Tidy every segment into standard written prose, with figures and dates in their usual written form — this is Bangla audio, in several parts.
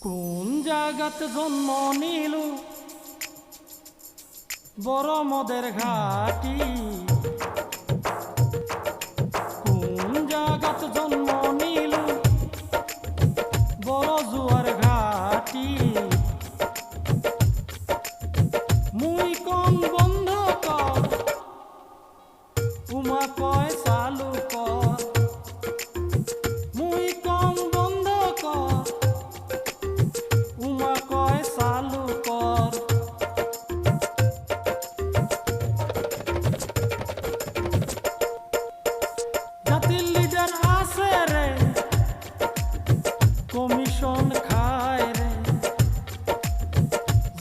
কোন জায়গাত জন্ম নিল বড় মদের ঘাটি, কোন জায়গাত জন্ম নিল বড় জুয়ার ঘাটি। মুই কম বন্ধ কর, উমা কয় চালু কর। মুই কম বন্ধ কর, উমা কয় চালু কর। জাতির লিডার আছে রে, কমিশন খায় রে।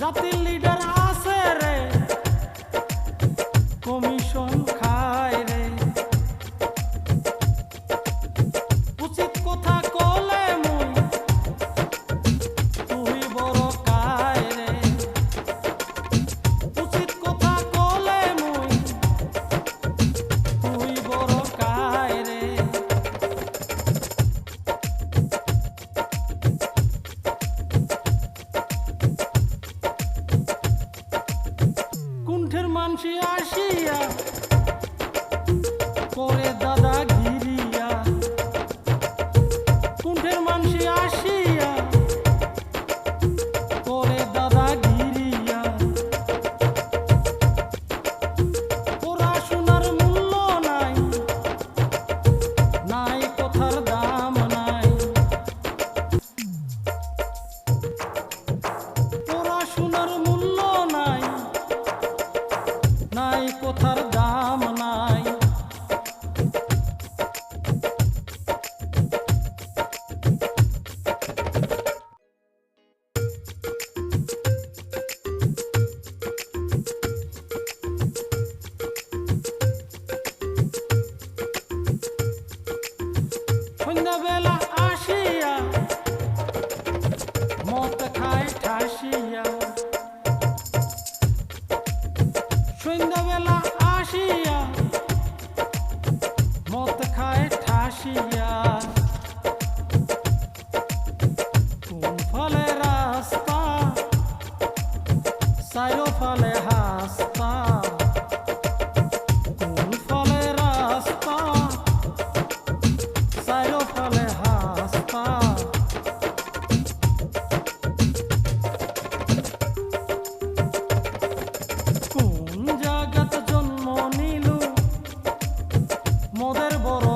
জাতির লিডার আছে রে, কমিশন খায় রে। উচিত কথা কলে মুই, তুই বড় কায় রে। উচিত কথা কলে মুই, তুই বড় কায় রে। কুণ্ঠের মানসি আসিয়া করে দাদা ঘিরিয়া। কুণ্ঠের মানসি আসিয়া করে দাদা ঘিরিয়া। পড়াশোনার মূল্য নাই, নাই কথার দাম নাই। পড়াশোনার মূল্য নাই, নাই কথার দাম নাই। সন্ধ্যাবেলা আসিয়া মদ খায় ঠাসিয়া। সন্ধ্যাবেলা আসিয়া মদ খায় ঠাসিয়া। কোন ফলে রাস্তা, চাইরো ফলে হাস্তা। কোন ফলে রাস্তা, চাইরো ফলে হাস্তা। কোন জায়গাত জন্ম নিল মদের বড়